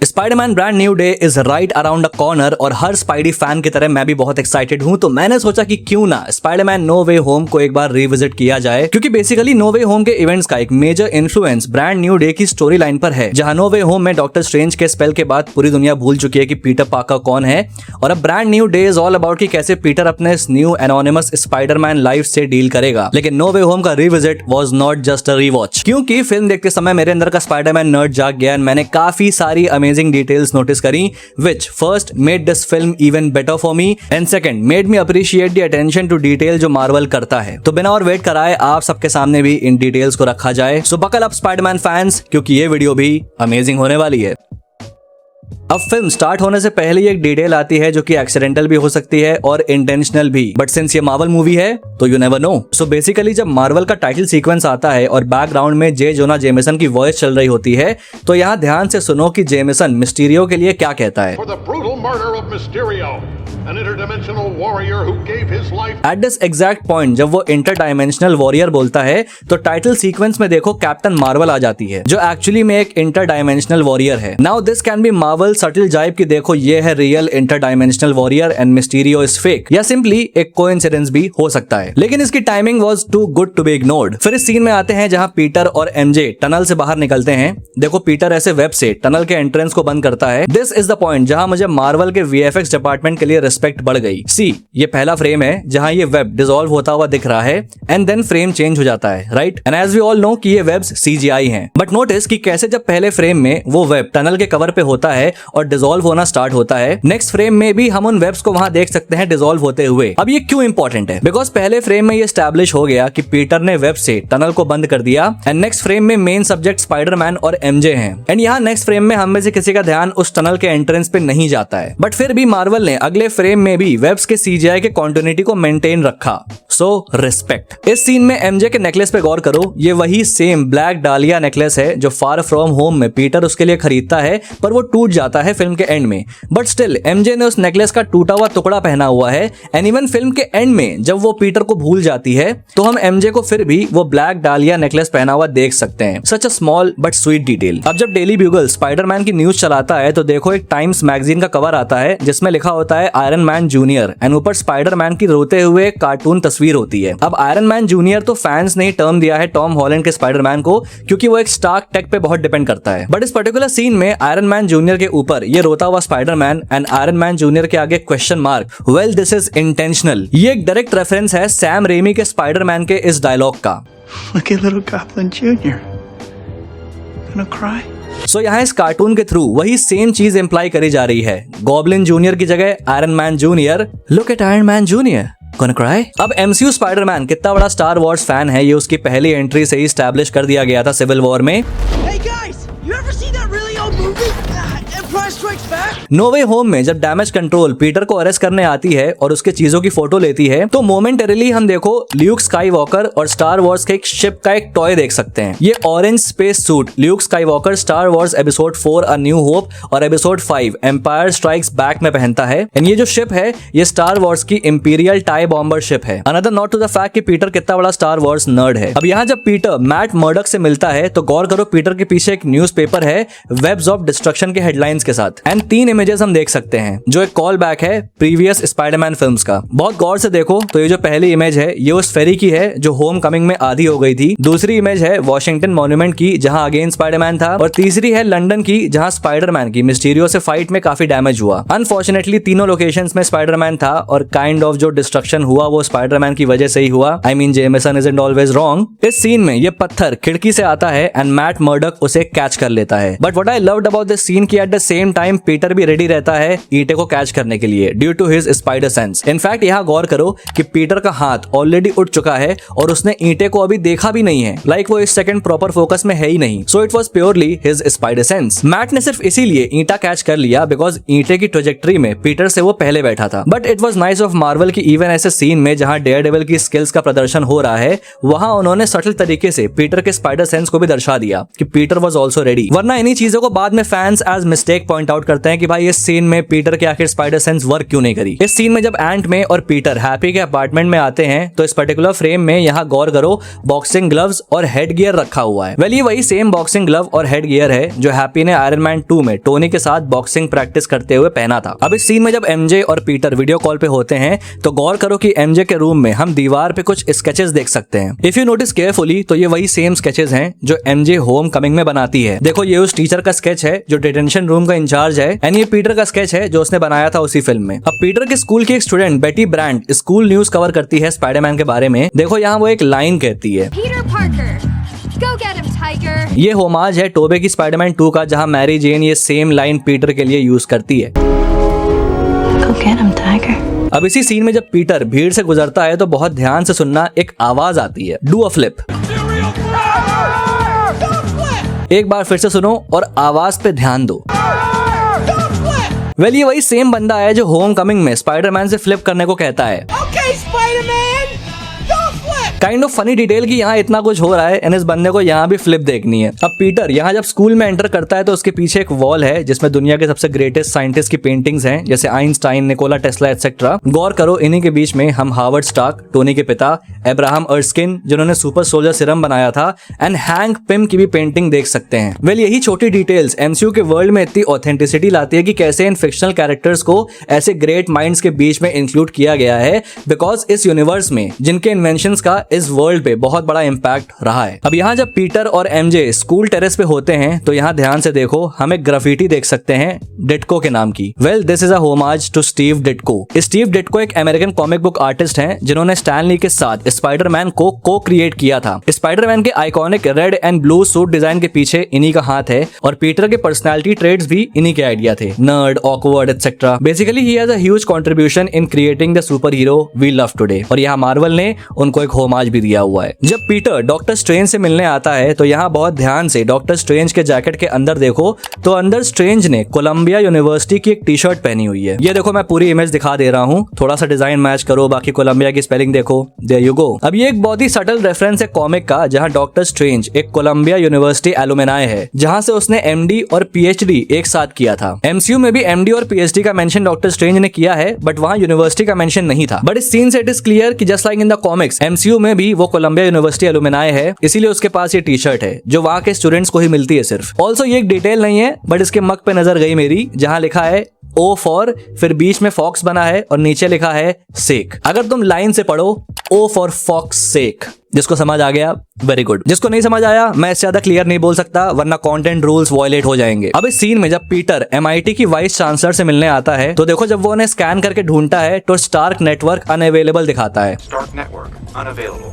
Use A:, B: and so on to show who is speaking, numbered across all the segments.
A: Spiderman brand New day is right around the corner और हर spidey fan की तरह मैं भी बहुत एक्साइटेड हूं। तो मैंने सोचा कि क्यों ना स्पाइडरमैन नो वे होम को एक बार रिविजिट किया जाए, क्योंकि बेसिकली नो वे होम के इवेंट्स का एक major influence Brand New Day की स्टोरी लाइन पर है, जहां नो वे होम में डॉक्टर स्ट्रेंज के स्पेल के बाद पूरी दुनिया भूल चुकी है कि पीटर पार्कर कौन है। और अब brand New day is all about कि कैसे पीटर अपने इस न्यू एनोनिमस स्पाइडरमैन लाइफ से डील करेगा। लेकिन नो वे होम का revisit was not just a rewatch, क्योंकि फिल्म देखते समय मेरे अंदर का स्पाइडरमैन नर्ड जाग गया। मैंने काफी सारी अमेजिंग डिटेल्स नोटिस करी, which first made this film even better for me and second made me appreciate the attention to detail जो मार्वल करता है। तो बिना और वेट कराए आप सबके सामने भी इन डिटेल्स को रखा जाए। सो बकल अप स्पाइडरमैन फैंस, क्योंकि ये वीडियो भी अमेजिंग होने वाली है। अब फिल्म स्टार्ट होने से पहले एक डिटेल आती है जो कि एक्सीडेंटल भी हो सकती है और इंटेंशनल भी, बट सिंस ये मार्वल मूवी है तो you never know. So basically जब मार्वल का टाइटल सीक्वेंस आता है और बैकग्राउंड में जे जोना जेमेसन की वॉइस चल रही होती है, तो यहाँ ध्यान से सुनो कि जेमेसन मिस्टीरियो के लिए क्या कहता है। एट दिस एग्जैक्ट पॉइंट जब वो इंटरडायमेंशनल वॉरियर बोलता है तो टाइटल सीक्वेंस में देखो कैप्टन मार्वल आ जाती है, जो एक्चुअली में एक इंटरडायमेंशनल वॉरियर है। Now this can be Marvel subtle jibe की देखो ये है real interdimensional warrior and Mysterio is fake, या सिंपली एक कोइंसिडेंस भी हो सकता है, लेकिन इसकी timing was too good to be ignored. फिर इस सीन में आते हैं जहां पीटर और एमजे टनल से बाहर निकलते हैं। देखो पीटर ऐसे वेब से टनल के एंट्रेंस को बंद करता है। दिस इज द पॉइंट जहां मुझे मार्वल के वीएफएक्स डिपार्टमेंट के लिए रिस्पेक्ट बढ़ गई। सी, ये पहला फ्रेम है जहां ये वेब डिसॉल्व होता हुआ दिख रहा है एंड देन फ्रेम चेंज हो जाता है, right? And as we all know कि ये वेब्स सीजीआई हैं, बट नोटिस कि कैसे जब पहले फ्रेम में वो वेब टनल के कवर पे होता है और डिसॉल्व होना स्टार्ट होता है, नेक्स्ट फ्रेम में भी हम उन वेब्स को वहां देख सकते हैं डिसॉल्व होते हुए। अब ये क्यों इंपॉर्टेंट है? बिकॉज पहले फ्रेम में ये एस्टैब्लिश हो गया कि पीटर ने वेब से टनल को बंद कर दिया एंड नेक्स्ट फ्रेम में मेन सब्जेक्ट स्पाइडरमैन और एमजे हैं। एंड यहाँ नेक्स्ट फ्रेम में हम में से किसी का ध्यान उस टनल के एंट्रेंस पे नहीं जाता है, बट फिर भी मार्वल ने अगले फ्रेम में भी वेब्स के सीजीआई के कॉन्टिन्यूटी को मेंटेन रखा। So respect. इस सीन में एमजे के नेकलेस पे गौर करो, ये वही सेम ब्लैक डालिया नेकलेस है जो फार फ्रॉम होम में पीटर उसके लिए खरीदता है, पर वो टूट जाता है फिल्म के एंड में। बट स्टिल एमजे ने उस नेकलेस का टूटा हुआ टुकड़ा पहना हुआ है एंड इवन फिल्म के एंड में जब वो पीटर को भूल जाती है तो हम एमजे को फिर भी वो ब्लैक डालिया नेकलेस पहना हुआ देख सकते हैं। Such a small but sweet detail. अब जब डेली ब्यूगल स्पाइडरमैन की न्यूज चलाता है तो देखो एक टाइम्स मैगजीन का कवर आता है जिसमें लिखा होता है आयरन मैन जूनियर एंड ऊपर स्पाइडरमैन की रोते हुए कार्टून तस्वीर होती है। अब आयरन मैन जूनियर तो फैंस ने टर्म दिया है टॉम हॉलैंड के स्पाइडरमैन को, क्योंकि वो एक स्टार्क टेक पे बहुत डिपेंड करता है। बट इस पर्टिकुलर सीन में आयरन मैन जूनियर के ऊपर ये रोता हुआ Spiderman and iron man junior के आगे question mark. Well this is intentional. ये एक डायरेक्ट रेफरेंस है सैम रेमी के स्पाइडरमैन के इस डायलॉग का।
B: Look at little Goblin Jr. Gonna cry?
A: सो यहाँ इस कार्टून के थ्रू वही सेम चीज इंप्लाई करी जा रही है। गॉब्लिन जूनियर की जगह iron man junior. Look at iron man junior Gonna cry? अब एमसीयू स्पाइडरमैन कितना बड़ा स्टार वॉर्स फैन है ये उसकी पहली एंट्री से ही स्टैब्लिश कर दिया गया था सिविल वॉर में।
C: Hey guys, you ever see that really old movie? Empire Strikes Back?
A: No way Home में जब डैमेज कंट्रोल पीटर को अरेस्ट करने आती है और उसके चीजों की फोटो लेती है तो मोमेंटरीली हम देखो ल्यूक स्काईवॉकर और स्टार वॉर्स के एक शिप का एक टॉय देख सकते हैं। ये orange space suit Luke Skywalker Star Wars episode 4 A New Hope और एपिसोड 5 एम्पायर स्ट्राइक्स बैक में पहनता है। एंड ये जो शिप है ये स्टार वॉर्स की इंपीरियल टाई बॉम्बर शिप है। Another nod to the fact कि पीटर कितना बड़ा स्टार वॉर्स नर्ड है। अब यहाँ जब पीटर मैट मर्डॉक से मिलता है तो गौर करो पीटर के पीछे एक न्यूज़पेपर है वेब्स ऑफ डिस्ट्रक्शन के हेडलाइंस के साथ एंड 3 इमेजेस हम देख सकते हैं जो एक कॉल बैक है प्रीवियस स्पाइडरमैन फिल्म्स का। बहुत गौर से देखो तो ये जो पहली इमेज है ये उस फेरी की है जो होम कमिंग में आधी हो गई थी। दूसरी इमेज है वॉशिंगटन मॉन्यूमेंट की जहां अगेन स्पाइडरमैन था और तीसरी है लंदन की जहां स्पाइडरमैन की मिस्टीरियो से फाइट में काफी डैमेज हुआ। अनफॉर्चुनेटली तीनों लोकेशंस में स्पाइडरमैन था और काइंड ऑफ जो डिस्ट्रक्शन हुआ वो स्पाइडरमैन की वजह से ही हुआ। I mean Jameson isn't always wrong. इस सीन में ये पत्थर खिड़की से आता है एंड मैट मर्डॉक उसे कैच कर लेता है। But what I loved about this scene कि at the same time Peter भी रेडी रहता है ईंटे को कैच करने के लिए due to his spider sense. In fact यहाँ गौर करो कि पीटर का हाथ ऑलरेडी उठ चुका है और उसने ईंटे को अभी देखा भी नहीं है। लाइक वो इस सेकंड प्रॉपर फोकस में है ही नहीं। So it was purely his spider sense. Matt ने सिर्फ इसीलिए ईंटा कैच कर लिया बिकॉज ईंटे की ट्रेजेक्टरी में पीटर से वो पहले बैठा था। But it was nice of Marvel की इवन ऐसे सीन में जहां डेयरडेविल की स्किल्स का प्रदर्शन हो रहा है वहां उन्होंने सटल तरीके से पीटर के स्पाइडर सेंस को भी दर्शा दिया कि पीटर वाज आल्सो रेडी, वरना इन्हीं चीजों को बाद में fans as mistake mistake point out करते हैं कि भाई इस सीन में पीटर के आखिर स्पाइडर सेंस वर्क क्यों नहीं करी। इस सीन में जब एंट में और पीटर हैप्पी के अपार्टमेंट में आते हैं तो इस पर्टिकुलर फ्रेम में यहाँ गौर करो बॉक्सिंग ग्लव्स और हेड गियर रखा हुआ है। वेल ये वही सेम बॉक्सिंग ग्लव और हेड गियर है जो हैप्पी ने आयरन मैन 2 में टोनी के साथ बॉक्सिंग प्रैक्टिस करते हुए पहना था। अब इस सीन में जब एमजे और पीटर वीडियो कॉल पे होते हैं तो गौर करो कि एमजे के रूम में हम दीवार पे कुछ स्केचेस देख सकते हैं। इफ यू नोटिस केयरफुली तो ये वही सेम स्केचेस हैं जो एमजे होम कमिंग में बनाती है। देखो ये उस टीचर का स्केच है जो डिटेंशन रूम का इंचार्ज है एंड ये पीटर का स्केच है जो उसने बनाया था उसी फिल्म में। अब पीटर के स्कूल की एक स्टूडेंट बेटी ब्रांड स्कूल न्यूज कवर करती है स्पाइडरमैन के बारे में। देखो यहाँ वो एक लाइन कहती है,
D: Peter Parker, go get him, Tiger.
A: ये होमाज है टोबे की स्पाइडरमैन 2 का, जहां मैरी जेन ये सेम लाइन पीटर के लिए यूज करती है।
E: Go get him, Tiger.
A: अब इसी सीन में जब पीटर भीड़ से गुजरता है तो बहुत ध्यान से सुनना, एक आवाज आती है, डू अ फ्लिप। एक बार फिर से सुनो और आवाज पे ध्यान दो। वेल ये वही सेम बंदा है जो होम कमिंग में स्पाइडरमैन से फ्लिप करने को कहता है।
C: Okay, Spider-Man, don't flip.
A: Kind of funny detail की यहाँ इतना कुछ हो रहा है एंड इस बंदे को यहाँ भी फ्लिप देखनी है। अब पीटर यहाँ जब स्कूल में एंटर करता है तो उसके पीछे एक वॉल है जिसमें दुनिया के सबसे ग्रेटेस्ट साइंटिस्ट की पेंटिंग्स हैं, जैसे आइंस्टाइन, निकोला टेस्ला एटसेट्रा। गौर करो इन्हीं के बीच में हम हार्वर्ड स्टार्क, टोनी के पिता, अब्राहम अर्स्किन जिन्होंने सुपर सोल्जर सीरम बनाया था, एंड हैंक पिम की भी पेंटिंग देख सकते हैं। वेल यही छोटी डिटेल्स एमसीयू के वर्ल्ड में इतनी ऑथेंटिसिटी लाती है कि कैसे इन फिक्शनल कैरेक्टर्स को ऐसे ग्रेट माइंड्स के बीच में इंक्लूड किया गया है, बिकॉज इस यूनिवर्स में जिनके इन्वेंशंस का इस वर्ल्ड पे बहुत बड़ा इम्पैक्ट रहा है। अब यहाँ जब पीटर और एमजे स्कूल टेरेस पे होते हैं तो यहाँ ध्यान से देखो, हम एक ग्राफिटी देख सकते हैं डिट्को के नाम की। Well this is a homage to Steve Ditko. Steve Ditko एक अमेरिकन कॉमिक बुक आर्टिस्ट हैं जिन्होंने स्टैन ली के साथ स्पाइडरमैन को क्रिएट किया था। स्पाइडरमैन के iconic red and blue suit design के पीछे इन्हीं का हाथ है और पीटर के पर्सनैलिटी ट्रेड्स भी इन्हीं के आइडिया थे, nerd, awkward etcetera. Basically he has a huge contribution in creating the super hero we love today. और यहाँ मार्वल ने उनको एक होमाज भी दिया हुआ है। जब पीटर डॉक्टर स्ट्रेंज से मिलने आता है तो यहाँ बहुत ध्यान से डॉक्टर स्ट्रेंज के जैकेट के अंदर देखो तो अंदर स्ट्रेंज ने कोलंबिया यूनिवर्सिटी की एक टी शर्ट पहनी हुई है। ये देखो मैं पूरी इमेज दिखा दे रहा हूँ, थोड़ा सा डिजाइन मैच करो, बाकी कोलंबिया की स्पेलिंग देखो, देयर यू गो। अब ये एक बहुत ही सटल रेफरेंस है कॉमिक का, जहाँ डॉक्टर स्ट्रेंज एक कोलंबिया यूनिवर्सिटी एलुमनाई है जहाँ से उसने एमडी और पीएचडी एक साथ किया था। एमसीयू में भी एमडी और पीएचडी का मेंशन डॉक्टर स्ट्रेंज ने किया है बट वहाँ यूनिवर्सिटी का मेंशन नहीं था। बट इस सीन से इट इज क्लियर कि just like in the comics MCU में भी वो कोलंबिया यूनिवर्सिटी एलुमनाई है, इसीलिए उसके पास ये टी शर्ट है जो वहाँ के स्टूडेंट्स को ही मिलती है सिर्फ। ऑल्सो ये एक डिटेल नहीं है बट इसके मग पे नजर गई मेरी, जहाँ लिखा है ओ फॉर, फिर बीच में फॉक्स बना है और नीचे लिखा है सेक। अगर तुम लाइन से पढ़ो ओ फॉर फॉक्स सेक, जिसको समझ आ गया वेरी गुड, जिसको नहीं समझ आया मैं इससे ज्यादा क्लियर नहीं बोल सकता वरना कंटेंट रूल्स वायलेट हो जाएंगे। अब इस सीन में जब पीटर एमआईटी की वाइस चांसलर से मिलने आता है तो देखो जब वो उन्हें स्कैन करके ढूंढता है तो स्टार्क नेटवर्क अनअवेलेबल दिखाता है।
F: Stark network unavailable.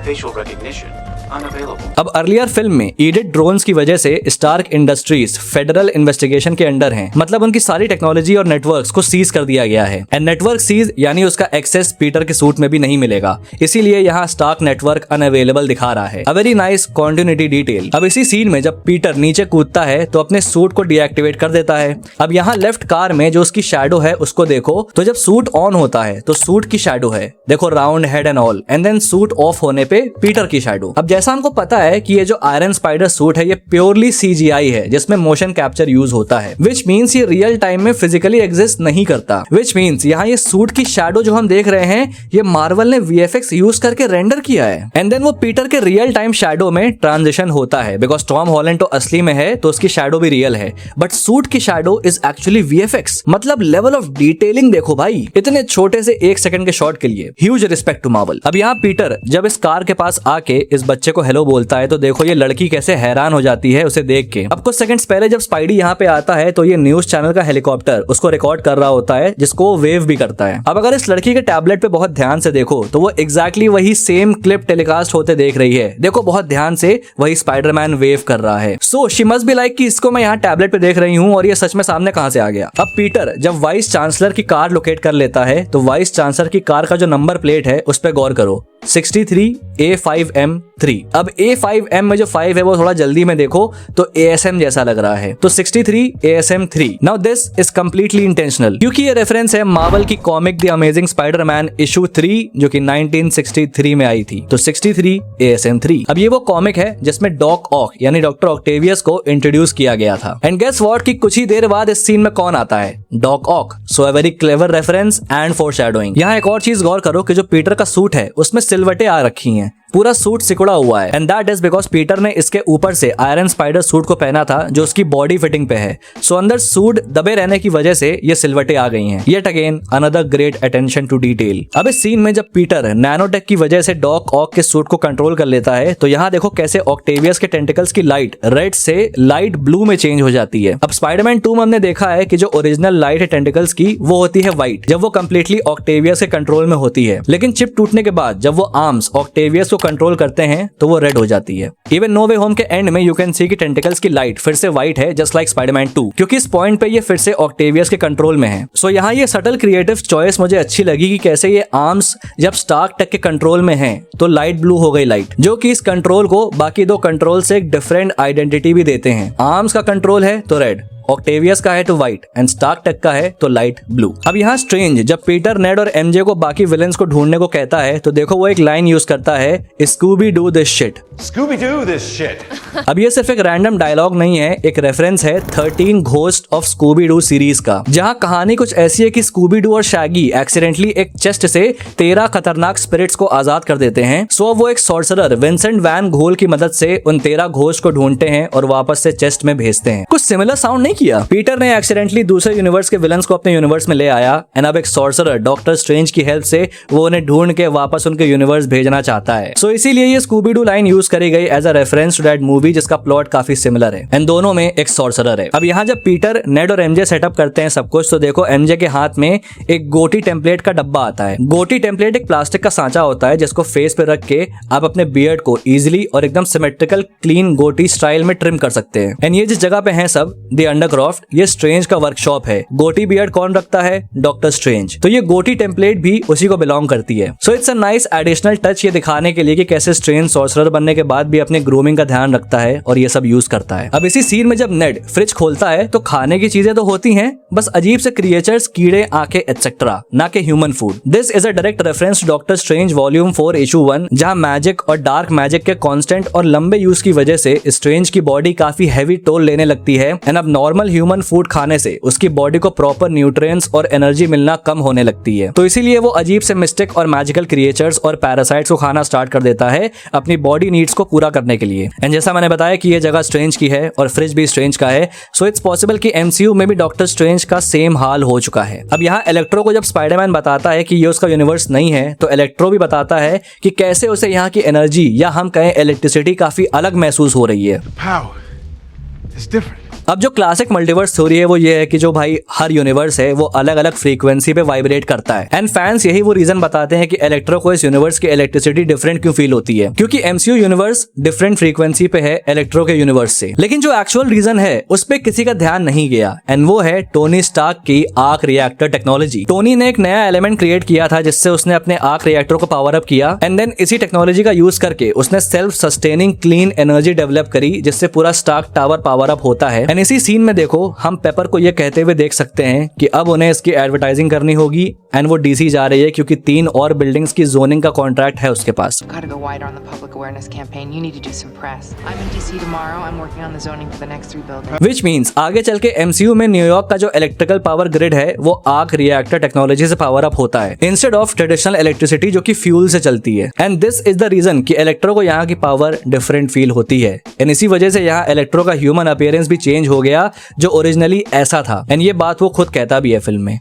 F: Facial recognition unavailable.
A: अब अर्लियर फिल्म में ईडिट ड्रोन्स की वजह से स्टार्क इंडस्ट्रीज फेडरल इन्वेस्टिगेशन के अंडर हैं, मतलब उनकी सारी टेक्नोलॉजी और नेटवर्क्स को सीज कर दिया गया है। एंड नेटवर्क सीज यानी उसका एक्सेस पीटर के सूट में भी नहीं मिलेगा, इसीलिए यहाँ स्टार्क नेटवर्क अनअवेलेबल दिखा रहा है। A very nice continuity detail. अब इसी सीन में जब पीटर नीचे कूदता है तो अपने सूट को डीएक्टिवेट कर देता है। अब यहाँ लेफ्ट कार में जो उसकी शैडो है उसको देखो तो जब सूट ऑन होता है तो सूट की शैडो है, देखो round head and all, and then suit off होने पे पीटर की शैडो। अब जैसा हमको पता है कि ये जो आयरन स्पाइडर सूट है ये प्योरली सीजीआई है जिसमें मोशन कैप्चर यूज होता है, विच मीन्स ये रियल टाइम में फिजिकली एग्जिस्ट नहीं करता। विच मीन्स यहाँ ये सूट की शैडो जो हम देख रहे हैं ये मार्वल ने वीएफएक्स यूज करके रेंडर किया है। एंड देन वो पीटर के रियल टाइम शैडो में ट्रांजिशन होता है, बिकॉज टॉम हॉलैंड तो असली में है तो उसकी शैडो भी रियल है, बट सूट की शैडो इज एक्चुअली वीएफएक्स। मतलब लेवल ऑफ डिटेलिंग देखो भाई, इतने छोटे से 1 सेकंड के शॉट के लिए ह्यूज रिस्पेक्ट टू मार्वल। अब यहाँ पीटर जब इस कार के पास आके इस बच्चे को हेलो बोलता है तो देखो ये लड़की कैसे हैरान हो जाती है उसे देख के। अब कुछ सेकंड्स पहले जब स्पाइडी यहाँ पे आता है तो ये न्यूज चैनल का हेलीकॉप्टर उसको रिकॉर्ड कर रहा होता है जिसको वो वेव भी करता है। अब अगर इस लड़की के टैबलेट पे बहुत ध्यान से देखो तो वो एग्जैक्टली वही सेम क्लिप टेलीकास्ट होते देख रही है। देखो बहुत ध्यान से वही स्पाइडरमैन वेव कर रहा है। So she must be like कि इसको मैं यहाँ टैबलेट पे देख रही हूँ और ये सच में सामने कहाँ से आ गया। अब पीटर जब वाइस चांसलर की कार लोकेट कर लेता है तो वाइस चांसलर की कार का जो नंबर प्लेट है उस पर गौर करो, 63 A5M3। अब A5M में जो 5 है वो थोड़ा जल्दी में देखो तो ASM जैसा लग रहा है, तो 63 ASM3। Now this is completely intentional क्योंकि ये रेफरेंस है मार्वल की comic the amazing Spiderman issue 3 जो कि 1963 में आई थी, तो 63 ASM3। अब ये वो कॉमिक है जिसमें डॉक ऑक यानी डॉक्टर ऑक्टेवियस को इंट्रोड्यूस किया गया था। एंड गेस व्हाट कि कुछ ही देर बाद इस सीन में कौन आता है, Doc Ock. So a very clever reference and foreshadowing. यहाँ एक और चीज गौर करो कि जो पीटर का सूट है उसमें सिलवटें आ रखी हैं, पूरा सूट सिकुड़ा हुआ है, and that is because Peter ने इसके ऊपर से आयरन स्पाइडर सूट को पहना था जो उसकी बॉडी फिटिंग पे है। सो अंदर सूट दबे रहने की वजह से ये सिलवटें आ गई हैं। Yet again another great attention to detail. अब इस सीन में जब पीटर नैनोटेक की वजह से डॉक ऑक के सूट को कंट्रोल कर लेता है तो यहाँ देखो कैसे ऑक्टेवियस के टेंटिकल्स की लाइट रेड से लाइट ब्लू में चेंज हो जाती है। अब स्पाइडरमैन 2 में हमने देखा है कि जो ओरिजिनल लाइट है टेंटिकल्स की वो होती है व्हाइट जब वो कंप्लीटली ऑक्टेवियस के कंट्रोल में होती है, लेकिन चिप टूटने के बाद जब वो आर्म्स ऑक्टेवियस को कंट्रोल करते हैं तो वो रेड हो जाती है। इवन नो वे होम के एंड में यू कैन सी कि टेंटिकल्स की लाइट फिर से व्हाइट है जस्ट लाइक स्पाइडरमैन 2 क्योंकि इस पॉइंट पे ये फिर से ऑक्टेवियस के कंट्रोल में है। सो यहाँ ये सटल क्रिएटिव चॉइस मुझे अच्छी लगी कि कैसे ये आर्म्स जब स्टार्क टेक के कंट्रोल में है तो लाइट ब्लू हो गई लाइट, जो कि इस कंट्रोल को बाकी दो कंट्रोल से एक डिफरेंट आइडेंटिटी भी देते हैं। आर्म्स का कंट्रोल है तो रेड, ऑक्टेवियस का है तो व्हाइट एंड स्टार्क टेक का है तो लाइट ब्लू। अब यहाँ स्ट्रेंज जब पीटर, नेड और एमजे को बाकी विलेंस को ढूंढने को कहता है तो देखो वो एक लाइन यूज करता है, Scooby Doo this shit.
G: Scooby-Doo this shit.
A: अब ये सिर्फ एक रैंडम डायलॉग नहीं है, एक रेफरेंस है 13 ghost of Scooby Doo series का, जहां कहानी कुछ ऐसी है कि स्कूबी डू और शैगी एक्सीडेंटली एक चेस्ट से 13 खतरनाक स्पिरिट्स को आजाद कर देते हैं। सो वो एक सॉर्सरर विंसेंट वैन घोल की मदद से उन 13 घोस्ट को ढूंढते हैं और वापस से चेस्ट में भेजते हैं। कुछ सिमिलर साउंड नहीं किया? पीटर ने एक्सीडेंटली दूसरे यूनिवर्स के विलन्स को अपने यूनिवर्स में ले आया एंड अब एक सॉर्सरर डॉक्टर स्ट्रेंज की हेल्प से वो उन्हें ढूंढ के वापस उनके यूनिवर्स भेजना चाहता है। सो इसीलिए ये स्कूबी डू लाइन यूज करी गई as a reference to that movie जिसका प्लॉट काफी सिमिलर है एंड दोनों में एक सॉर्सरर है। अब यहाँ जब पीटर, नेड और एमजे सेटअप करते हैं सब कुछ तो देखो एमजे के हाथ में एक गोटी टेम्पलेट का डब्बा आता है। गोटी टेम्पलेट एक प्लास्टिक का सांचा होता है जिसको फेस पे रख के आप अपने बियर्ड को इजिली और एकदम सिमेट्रिकल क्लीन गोटी स्टाइल में ट्रिम कर सकते हैं। एंड ये जिस जगह पे है सब द अंडरक्रॉफ्ट, ये स्ट्रेंज का वर्कशॉप है। गोटी बियर्ड कौन रखता है? Doctor strange. तो ये गोटी टेम्पलेट भी उसी को बिलोंग करती है। So it's a nice additional touch ये दिखाने के लिए कि कैसे स्ट्रेंज सॉर्सरर बनने के बाद भी अपने ग्रूमिंग का ध्यान रखता है और ये सब यूज करता है। अब इसी सीन में जब नेड फ्रिज खोलता है तो खाने की चीजें तो होती हैं, बस अजीब से क्रिएचर्स, कीड़े, आंखें एटसेट्रा, ना के human food. This is a direct reference to Doctor Strange volume 4 issue 1 जहां मैजिक और डार्क मैजिक के कांस्टेंट और लंबे यूज की वजह से स्ट्रेंज की बॉडी काफी हैवी टोल लेने लगती है एंड अब नॉर्मल ह्यूमन फूड खाने से उसकी बॉडी को प्रॉपर न्यूट्रिएंट्स और एनर्जी मिलना कम होने लगती है। तो इसीलिए वो अजीब से मिस्टिक और मैजिकल क्रिएचर्स और पैरासाइट्स को खाना स्टार्ट कर देता है अपनी बॉडी नीड्स को पूरा करने के लिए। एंड जैसा मैंने बताया कि ये जगह स्ट्रेंज की है और फ्रिज भी स्ट्रेंज का है, सो इट्स पॉसिबल कि एमसीयू में भी डॉक्टर स्ट्रेंज का सेम हाल हो चुका है। अब यहाँ इलेक्ट्रो को जब स्पाइडरमैन बताता है कि ये उसका यूनिवर्स नहीं है तो इलेक्ट्रो भी बताता है कि कैसे उसे यहाँ की एनर्जी या हम कहें इलेक्ट्रिसिटी काफी अलग महसूस हो रही है।
B: Power is different.
A: अब जो क्लासिक मल्टीवर्स थ्योरी है वो ये है कि जो भाई हर यूनिवर्स है वो अलग अलग फ्रीक्वेंसी पे वाइब्रेट करता है एंड फैंस यही वो रीजन बताते हैं कि इलेक्ट्रो को इस यूनिवर्स की इलेक्ट्रिसिटी डिफरेंट क्यों फील होती है, क्योंकि एमसीयू यूनिवर्स डिफरेंट फ्रीक्वेंसी पे है इलेक्ट्रो के यूनिवर्स से। लेकिन जो एक्चुअल रीजन है उस पे किसी का ध्यान नहीं गया एंड वो है टोनी स्टार्क की आर्क रिएक्टर टेक्नोलॉजी। टोनी ने एक नया एलिमेंट क्रिएट किया था जिससे उसने अपने आर्क रिएक्टर को पावर अप किया एंड देन इसी टेक्नोलॉजी का यूज करके उसने self sustaining clean energy develop करी जिससे पूरा स्टार्क टावर पावर अप होता है। एंड इसी सीन में देखो हम पेपर को ये कहते हुए देख सकते हैं कि अब उन्हें इसकी एडवर्टाइजिंग करनी होगी एंड वो डीसी जा रही है क्योंकि 3 और बिल्डिंग्स की जोनिंग का कॉन्ट्रैक्ट है उसके पास।
H: Gotta go wider on the public awareness campaign. You need to do some press. I'm in DC tomorrow. I'm working on the zoning for the next 3 buildings.
A: Which means आगे चल के MCU में New York का जो electrical power grid है वो arc reactor technology से power up होता है इंस्टेड ऑफ ट्रेडिशनल इलेक्ट्रिसिटी जो कि फ्यूल से चलती है। And this is the reason कि इलेक्ट्रो को यहाँ की पावर डिफरेंट फील होती है एंड इसी वजह से यहाँ इलेक्ट्रो का ह्यूमन अपीयरेंस भी चेंज हो गया जो ओरिजिनली ऐसा था एंड ये बात वो खुद कहता भी है फिल्म में।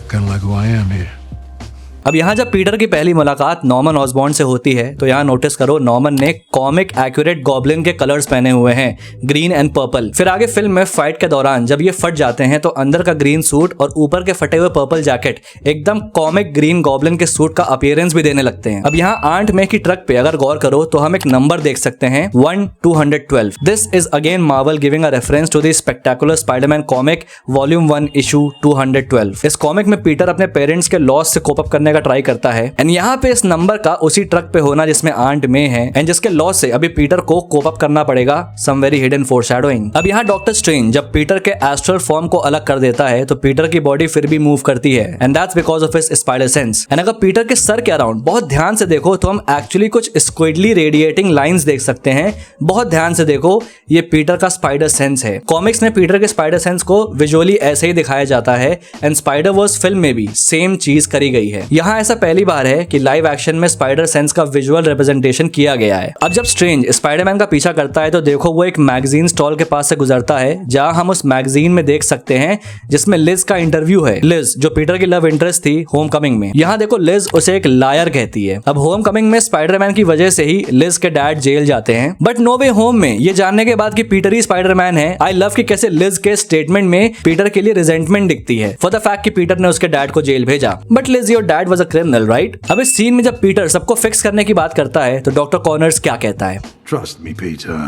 B: Kinda like who I am here.
A: अब यहाँ जब पीटर की पहली मुलाकात नॉर्मन ऑसबॉर्न से होती है तो यहाँ नोटिस करो नॉर्मन ने कॉमिक एक्यूरेट गॉब्लिन के कलर्स पहने हुए हैं, ग्रीन एंड पर्पल। फिर आगे फिल्म में फाइट के दौरान जब ये फट जाते हैं तो अंदर का ग्रीन सूट और ऊपर के फटे हुए पर्पल जैकेट एकदम कॉमिक ग्रीन गॉब्लिन के सूट का अपीयरेंस भी देने लगते हैं। अब यहाँ आंट मे की ट्रक पे अगर गौर करो तो हम एक नंबर देख सकते हैं 1212। This is again Marvel giving a reference to the Spectacular Spiderman comic volume 1 issue 212। इस कॉमिक में पीटर अपने पेरेंट्स के लॉस से कोप अप करने का ट्राई करता है एंड यहाँ पे इस नंबर का उसी ट्रक पे होना जिसमें आंट मे है एंड जिसके लॉस से अभी पीटर को कोप अप करना पड़ेगा सम वेरी हिडन फोरशैडोइंग। अब यहाँ डॉक्टर स्ट्रेंज जब पीटर के एस्ट्रल फॉर्म को अलग कर देता है तो पीटर की बॉडी फिर भी मूव करती है and that's because of his spider sense. And अगर पीटर के सर के अराउंड बहुत ध्यान से देखो तो हम एक्चुअली कुछ स्क्विडली रेडिएटिंग लाइंस देख सकते हैं। बहुत ध्यान से देखो, ये पीटर का स्पाइडर सेंस है। कॉमिक्स में पीटर के स्पाइडर सेंस को विजुअली ऐसे ही दिखाया जाता है एंड स्पाइडर वर्स फिल्म में भी सेम चीज करी गई है। यहाँ ऐसा पहली बार है कि लाइव एक्शन में स्पाइडर सेंस का विजुअल रिप्रेजेंटेशन किया गया है। अब जब स्ट्रेंज स्पाइडरमैन का पीछा करता है तो देखो वो एक मैगजीन स्टॉल के पास से गुजरता है जहां हम उस मैगजीन में देख सकते हैं जिसमें लिज का इंटरव्यू है। लिज जो पीटर की लव इंटरेस्ट थी होमकमिंग में। यहाँ देखो लिज उसे एक लायर कहती है। अब होमकमिंग में स्पाइडरमैन की वजह से ही लिज के डैड जेल जाते हैं, बट नो वे होम में ये जानने के बाद कि पीटर ही स्पाइडरमैन है, आई लव कि कैसे लिज के स्टेटमेंट में पीटर के लिए रिजेंटमेंट दिखती है फॉर द फैक्ट कि पीटर ने उसके डैड को जेल भेजा। But Liz your dad was a criminal right. अब इस सीन में जब पीटर सबको फिक्स करने की बात करता है तो डॉक्टर कॉर्नर्स क्या कहता है?
I: Trust me, Peter.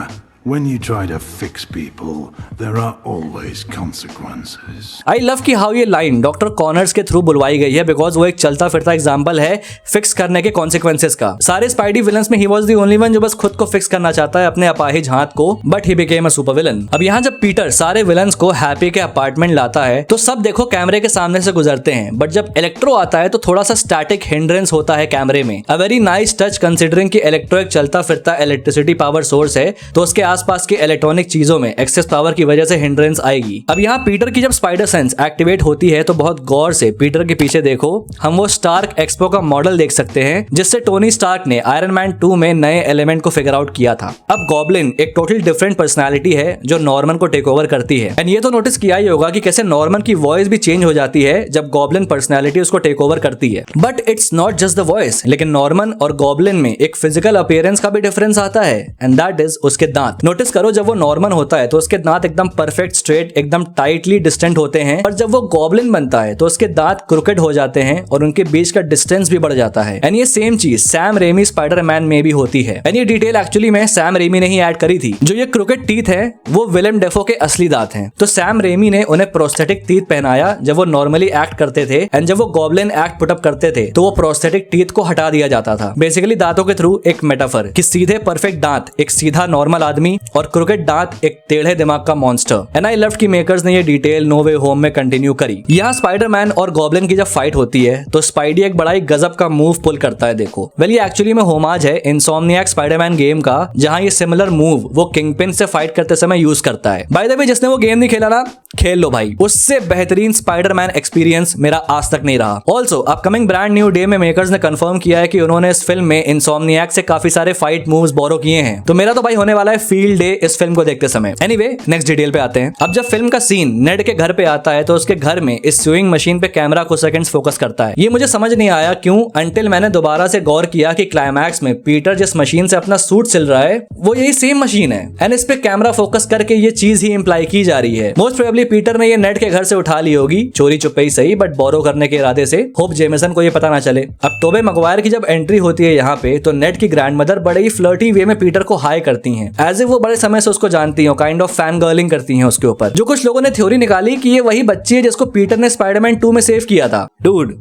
I: When you try to fix people, there are always consequences.
A: I love कि हाउ ये लाइन डॉक्टर कॉर्नर्स के थ्रू बुलवाई गई है बिकॉज वो एक चलता फिरता एग्जांपल है फिक्स करने के कॉन्सिक्वेंसेस का। सारे स्पाइडी विलन्स में he was the only one जो बस खुद को फिक्स करना चाहता है अपने अपाहिज हाथ को, but he became a super villain. अब यहाँ जब पीटर सारे विलन्स को हैप्पी के अपार्टमेंट लाता है तो सब देखो कैमरे के सामने से गुजरते हैं, बट जब इलेक्ट्रो आता है तो थोड़ा सा स्टैटिक हिंड्रेंस होता है कैमरे में। A very nice touch considering कि इलेक्ट्रो एक चलता फिरता इलेक्ट्रिसिटी पावर सोर्स है तो उसके आसपास की इलेक्ट्रॉनिक चीजों में एक्सेस पावर की वजह से हिंड्रेंस आएगी। अब यहाँ पीटर की जब स्पाइडर सेंस एक्टिवेट होती है तो बहुत गौर से पीटर के पीछे देखो, हम वो स्टार्क एक्सपो का मॉडल देख सकते हैं जिससे टोनी स्टार्क ने आयरन मैन 2 में नए एलिमेंट को फिगर आउट किया था। अब गॉब्लिन एक टोटल डिफरेंट पर्सनालिटी है जो नॉर्मन को टेक ओवर करती है एंड ये तो नोटिस किया ही होगा कि कैसे नॉर्मन की वॉइस भी चेंज हो जाती है जब गॉब्लिन पर्सनालिटी उसको टेक ओवर करती है। But it's not just the voice, लेकिन नॉर्मन और गॉब्लिन में एक फिजिकल अपीयरेंस का भी डिफरेंस आता है एंड दैट इज उसके दांत। नोटिस करो जब वो नॉर्मन होता है तो उसके दांत एकदम परफेक्ट स्ट्रेट एकदम टाइटली डिस्टेंट होते हैं, और जब वो गॉब्लिन बनता है तो उसके दांत क्रुकेड हो जाते हैं और उनके बीच का डिस्टेंस भी बढ़ जाता है। एंड ये सेम चीज सैम रेमी स्पाइडरमैन में भी होती है एंड ये डिटेल एक्चुअली में सैम रेमी ने ही ऐड करी थी। जो ये क्रुकेड टीथ है वो विलियम डेफो के असली दांत हैं, तो सैम रेमी ने उन्हें प्रोस्थेटिक टीथ पहनाया जब वो नॉर्मली एक्ट करते थे एंड जब वो गॉब्लिन एक्ट पुटअप करते थे तो वो प्रोस्थेटिक टीथ को हटा दिया जाता था। बेसिकली दांतों के थ्रू एक मेटाफर कि सीधे परफेक्ट दांत एक सीधा नॉर्मल आदमी और क्रुकेड दांत एक टेढ़े दिमाग का मॉन्स्टर। एंड आई लव कि मेकर्स ने ये डिटेल नो वे होम में कंटिन्यू करी। यहाँ स्पाइडरमैन और गॉब्लिन की जब फाइट होती है तो स्पाइडी एक बड़ा ही गजब का मूव पुल करता है। देखो वेल ये एक्चुअली में होमाज है इनसोम्नियाक स्पाइडरमैन गेम का जहाँ ये सिमिलर मूव वो किंगपिन से फाइट करते समय यूज करता है। बाय द वे जिसने वो गेम नहीं खेला ना, खेल लो भाई, उससे बेहतरीन स्पाइडरमैन एक्सपीरियंस मेरा आज तक नहीं रहा। Also upcoming brand New day में मेकर्स ने कंफर्म किया है कि उन्होंने इस फिल्म में इनसोम्नियाक से काफी सारे फाइट मूव्स बोरो किए हैं, तो मेरा तो भाई होने वाला है फील्ड डे इस फिल्म को देखते समय। एनीवे नेक्स्ट डिटेल पे आते हैं। अब जब फिल्म का सीन नेड के घर पे आता है तो उसके घर में इस स्विंग मशीन पे कैमरा कुछ सेकंड्स फोकस करता है। ये मुझे समझ नहीं आया क्यों, अंटिल मैंने दोबारा से गौर किया कि क्लाइमैक्स में पीटर जिस मशीन से अपना सूट सिल रहा है वो यही सेम मशीन है एंड इस पे कैमरा फोकस करके ये चीज ही इंप्लाई की जा रही है। मोस्ट प्रोबेबली पीटर ने ये नेड के घर से उठा ली होगी, चोरी चुपे ही सही बट बोरो करने के इरादे से। होप जेमिसन को ये पता ना चले। अब टोबे मैगवायर की जब एंट्री होती है यहाँ पे तो नेड की ग्रैंडमदर बड़े ही फ्लर्टी वे में पीटर को हाई करती हैं, एज इफ वो बड़े समय से उसको जानती हो, काइंड ऑफ फैन गर्लिंग करती हैं उसके ऊपर। जो कुछ लोगों ने थ्योरी निकाली कि ये वही बच्ची है जिसको पीटर ने स्पाइडरमैन 2 में सेव किया था। डूड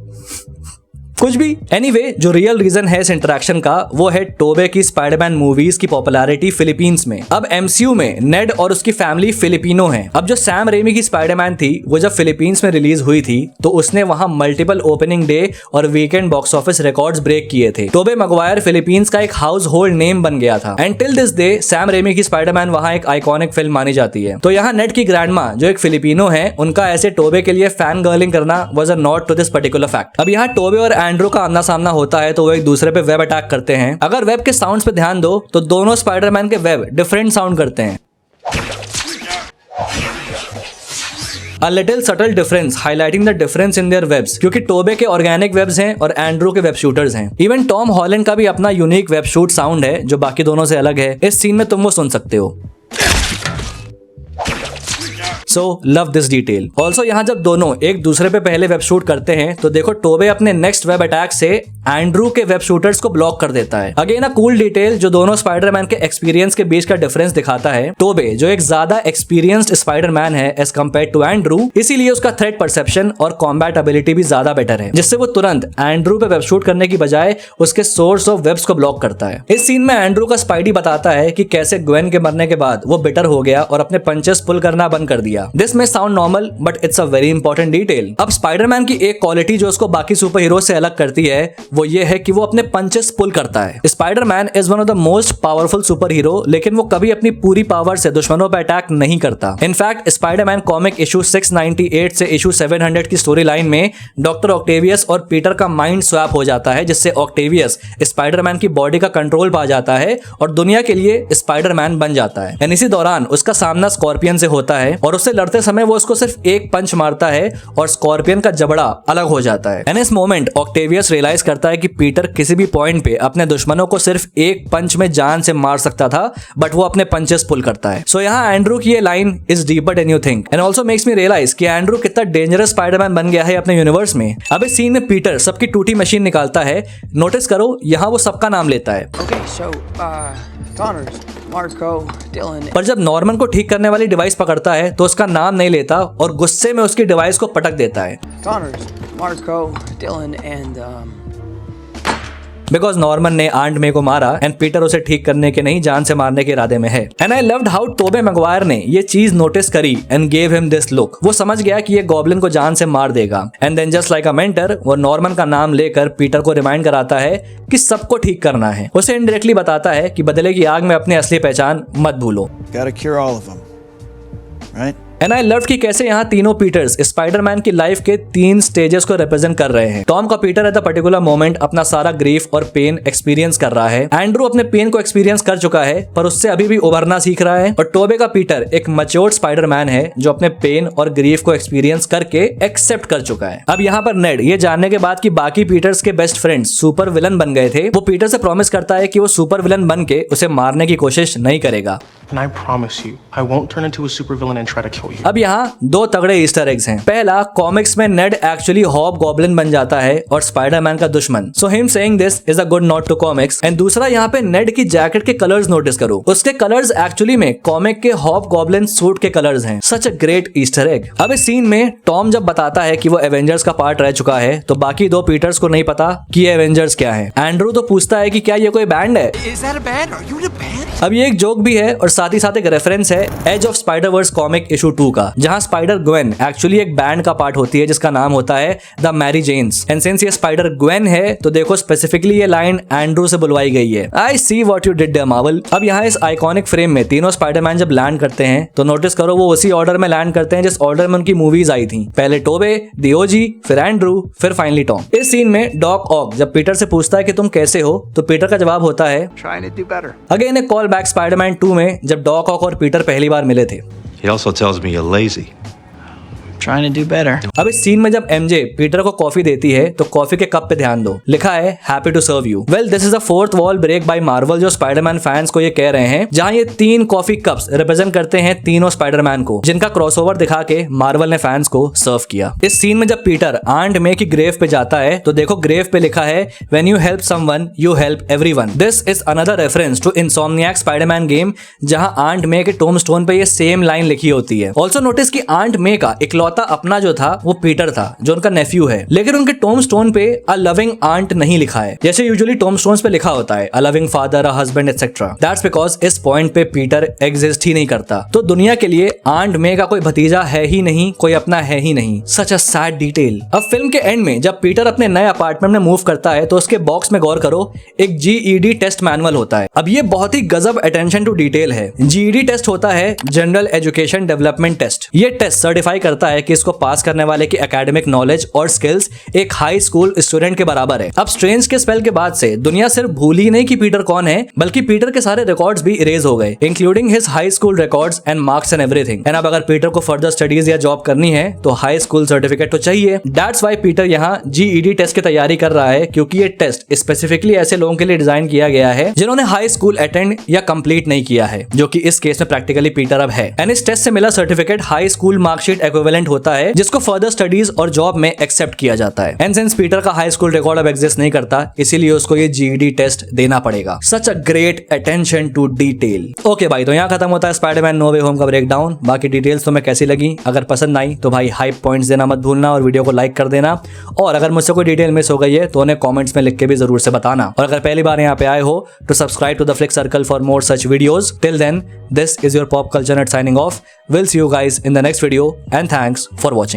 A: कुछ भी। एनीवे जो रियल रीजन है इस इंटरेक्शन का वो है टोबे की स्पाइडरमैन मूवीज की पॉपुलैरिटी फिलीपींस में। अब एमसीयू में नेड और उसकी फैमिली फिलिपिनो है। अब जो सैम रेमी की स्पाइडरमैन थी वो जब फिलीपींस में रिलीज हुई थी तो उसने वहां मल्टीपल ओपनिंग डे और weekend box office records break किए थे। टोबे मैगवायर फिलीपींस का एक हाउस होल्ड नेम बन गया था and till this day Sam Raimi की स्पाइडरमैन वहां एक आइकॉनिक फिल्म मानी जाती है। तो यहाँ नेड की ग्रैंडमा जो एक फिलिपिनो है उनका ऐसे टोबे के लिए फैन गर्लिंग करना was a nod to this particular fact. अब यहाँ टोबे और एंड्रू का आमना सामना होता है तो वो एक दूसरे पे वेब अटैक करते हैं। अगर वेब के साउंड्स पे ध्यान दो तो दोनों स्पाइडरमैन के वेब डिफरेंट साउंड करते हैं। A little subtle difference highlighting the difference in their webs, क्योंकि टोबे के ऑर्गेनिक वेब्स हैं और एंड्रू के वेब शूटर्स हैं। इवन टॉम हॉलैंड का भी अपना यूनिक वेब शूट साउंड है जो बाकी दोनों से अलग है। इस सीन में तुम वो सुन सकते हो। So love this detail. Also यहाँ जब दोनों एक दूसरे पे पहले वेब शूट करते हैं तो देखो टोबे अपने नेक्स्ट वेब अटैक से एंड्रू के वेब शूटर्स को ब्लॉक कर देता है। अगेन अ कूल डिटेल जो दोनों स्पाइडरमैन के एक्सपीरियंस के बीच का डिफरेंस दिखाता है। टोबे जो एक ज्यादा एक्सपीरियंस्ड स्पाइडरमैन है एज कम्पेयर टू एंड्रू, इसीलिए उसका थ्रेट परसेप्शन और कॉम्बैट एबिलिटी भी ज्यादा बेटर है, जिससे वो तुरंत एंड्रू पे वेब शूट करने की बजाय उसके सोर्स ऑफ वेब्स को ब्लॉक करता है। इस सीन में एंड्रू का स्पाइडी बताता है कि कैसे ग्वेन के मरने के बाद वो बिटर हो गया और अपने पंचेस पुल करना बंद कर दिया। दिस में sound normal but it's a very important detail. अब स्पाइडरमैन की एक क्वालिटी जो उसको बाकी सुपर हीरो से अलग करती है वो ये है कि वो अपने पंचेस पुल करता है। Spiderman is one of the most powerful super hero, लेकिन वो कभी अपनी पूरी पावर से दुश्मनों पर अटैक नहीं करता। इनफैक्ट स्पाइडरमैन कॉमिक इशू 698 से इशू 700 की स्टोरी लाइन में डॉक्टर ऑक्टेवियस और पीटर का माइंड स्वैप हो जाता है, जिससे ऑक्टेवियस स्पाइडरमैन की बॉडी का कंट्रोल पा जाता है और दुनिया के लिए स्पाइडरमैन बन जाता है। एंड इसी दौरान उसका सामना स्कॉर्पियन से होता है और उससे लड़ते समय वो उसको सिर्फ एक पंच मारता है और स्कॉर्पियन का जबड़ा अलग हो जाता है। एंड इस मोमेंट ऑक्टेवियस रियलाइज करता है कि पीटर किसी भी पॉइंट पे अपने दुश्मनों को सिर्फ एक पंच में जान से मार सकता था, बट वो अपने पंचेस पुल करता है। सो यहाँ एंड्रू की ये line is deeper than you think and also makes me realise कि एंड्रू कितना डेंजरस स्पाइडरमैन बन गया है अपने यूनिवर्स में। अब इस सीन में पीटर सबकी टूटी मशीन निकालता है। नोटिस करो यहाँ वो सबका नाम लेता है।
C: Okay, so, Connors, Marco, Dylan.
A: पर जब नॉर्मन को ठीक करने वाली डिवाइस पकड़ता है तो उसका नाम नहीं लेता और गुस्से में उसकी डिवाइस को पटक देता है।
C: Connors, Marco, Dylan, and,
A: because Norman ने आंट मे को मारा एंड पीटर उसे ठीक करने के नहीं जान से मारने के इरादे में है। And I loved how Tobey Maguire ने ये चीज नोटिस करी and gave him this look. वो समझ गया कि ये गॉब्लिन को जान से मार देगा and then just like a mentor वो नॉर्मन का नाम लेकर पीटर को रिमाइंड कराता है कि सबको ठीक करना है। उसे इनडायरेक्टली बताता है कि बदले की आग में अपनी असली पहचान मत भूलो।
B: Gotta cure all of them. Right?
A: And I love कि कैसे यहाँ तीनों पीटर्स स्पाइडरमैन की लाइफ के 3 स्टेजेस को रिप्रेजेंट कर रहे हैं। टॉम का Peter at the particular moment अपना सारा ग्रीफ और पेन एक्सपीरियंस कर रहा है। एंड्रू अपने पेन को एक्सपीरियंस कर चुका है पर उससे अभी भी उभरना सीख रहा है। और टोबे का पीटर एक मैच्योर्ड स्पाइडरमैन है जो अपने पेन और ग्रीफ को एक्सपीरियंस करके एक्सेप्ट कर चुका है। अब यहाँ पर नेड ये जानने के बाद कि बाकी पीटर्स के बेस्ट फ्रेंड्स सुपर विलन बन गए थे, वो पीटर से प्रॉमिस करता है कि वो सुपर विलन बन के उसे मारने की कोशिश नहीं करेगा।
J: And I promise you, I won't turn into a supervillain and try to kill you.
A: अब यहाँ 2 तगड़े ईस्टर एग्स हैं। पहला, कॉमिक्स में नेड एक्चुअली हॉबगॉब्लिन बन जाता है और स्पाइडरमैन का दुश्मन। So him saying this is a good note to comics. And दूसरा, यहाँ पे नेड की जैकेट के कलर्स नोटिस करो, उसके कलर्स एक्चुअली में कॉमिक के हॉबगॉब्लिन सूट के कलर्स हैं। Such a great Easter egg. अब इस सीन में टॉम जब बताता है कि वो एवेंजर्स का पार्ट रह चुका है तो बाकी 2 पीटर्स को नहीं पता कि ये एवेंजर्स क्या है। एंड्रू तो पूछता है कि क्या ये कोई बैंड है।
C: Is that a band? Are you in a band?
A: अब ये एक जोक भी है और साथ ही साथ एक रेफरेंस है Edge of Spiderverse comic issue 2 का, जहां स्पाइडर ग्वेन एक्चुअली एक बैंड का पार्ट होती है जिसका नाम होता है the Mary Janes. And since ये स्पाइडर ग्वेन है तो देखो स्पेसिफिकली ये लाइन एंड्रू से बुलवाई गई है। I see what you did there Marvel. अब यहाँ इस आइकॉनिक फ्रेम में तीनों स्पाइडरमैन जब लैंड करते हैं तो नोटिस करो वो उसी ऑर्डर में लैंड करते हैं जिस ऑर्डर में उनकी मूवीज आई थी। पहले टोबे, द ओजी, फिर एंड्रू, फिर फाइनली टॉम। इस सीन में डॉक ऑक जब पीटर से पूछता है कि तुम कैसे हो तो पीटर का जवाब होता है
B: Trying to do better.
A: Again एक कॉल बैक स्पाइडरमैन 2 में जब डॉक ऑक और पीटर पहली बार मिले थे।
G: He also tells me you're lazy.
B: Trying to do better.
A: अब इस सीन में जब एमजे पीटर को कॉफी देती है तो कॉफी के कप पे ध्यान दो, लिखा है happy to serve you. Well this is a 4th wall break by Marvel जो स्पाइडरमैन फैंस को ये कह रहे हैं, जहां ये 3 कॉफी कप्स रिप्रेजेंट करते हैं तीनों स्पाइडरमैन को, जिनका क्रॉसओवर दिखा के मार्वल ने फैंस को सर्व किया। इस सीन में जब पीटर आंट मे की ग्रेव पे जाता है तो देखो ग्रेव पे लिखा है when you help someone you help everyone. This is another reference to Insomniac Spiderman game, जहां आंट मे के टोमस्टोन पे ये सेम लाइन लिखी होती है। ऑल्सो नोटिस कि आंट मे का इकलौता अपना जो था वो पीटर था जो उनका नेफ्यू है, लेकिन उनके टोमस्टोन पे अ लविंग आंट नहीं लिखा है जैसे यूजुअली टोमस्टोन्स पे लिखा होता है a loving father, a husband etcetera. That's because इस पॉइंट पे पीटर एग्जिस्ट ही नहीं करता, तो दुनिया के लिए आंट मे का कोई भतीजा है ही नहीं, कोई अपना है ही नहीं। सच अ सैड डिटेल। अब फिल्म के एंड में जब पीटर अपने नए अपार्टमेंट में मूव करता है तो उसके बॉक्स में गौर करो, एक GED टेस्ट मैनुअल होता है। अब ये बहुत ही गजब अटेंशन टू डिटेल है। GED टेस्ट होता है जनरल एजुकेशन डेवलपमेंट टेस्ट। ये टेस्ट सर्टिफाई करता है है कि इसको पास करने वाले की एकेडमिक नॉलेज और स्किल्स एक हाई स्कूल स्टूडेंट के बराबर है। अब स्ट्रेंज के स्पेल के बाद से दुनिया सिर्फ भूल ही नहीं कि पीटर कौन है, बल्कि पीटर के सारे रिकॉर्ड्स भी इरेज हो गए, including his high school records and marks and everything. And अब अगर पीटर को फर्दर स्टडीज या जॉब करनी है तो हाई स्कूल सर्टिफिकेट तो चाहिए। दैट्स व्हाई पीटर यहाँ GED टेस्ट की तैयारी कर रहा है, क्योंकि ये टेस्ट स्पेसिफिकली ऐसे लोगों के लिए डिजाइन किया गया है जिन्होंने हाई स्कूल अटेंड या कंप्लीट नहीं किया है, जो कि इस केस में प्रैक्टिकली पीटर अब है। एंड इस टेस्ट से मिला certificate high school marksheet equivalent होता है, जिसको फर्दर स्टडीज और जॉब में एक्सेप्ट किया जाता है। एंड सिंस पीटर का हाई स्कूल रिकॉर्ड अब एग्जिस्ट नहीं करता, इसीलिए उसको ये GED टेस्ट देना पड़ेगा। Such a great attention to detail. Okay भाई, तो यहाँ खत्म होता है स्पाइडरमैन नो वे होम का ब्रेकडाउन। बाकी डिटेल्स तुम्हें कैसी लगी? अगर पसंद आई तो भाई हाइप पॉइंट्स देना मत भूलना और वीडियो को लाइक कर देना। और अगर मुझसे कोई डिटेल मिस हो गई है तो उन्हें कमेंट्स में लिख के भी जरूर से बताना। और अगर पहली बार यहाँ पे आए हो तो subscribe to the Flick Circle for more such videos. Till then, this is your pop culture nut signing off. We'll see you guys in the next video and thanks for watching.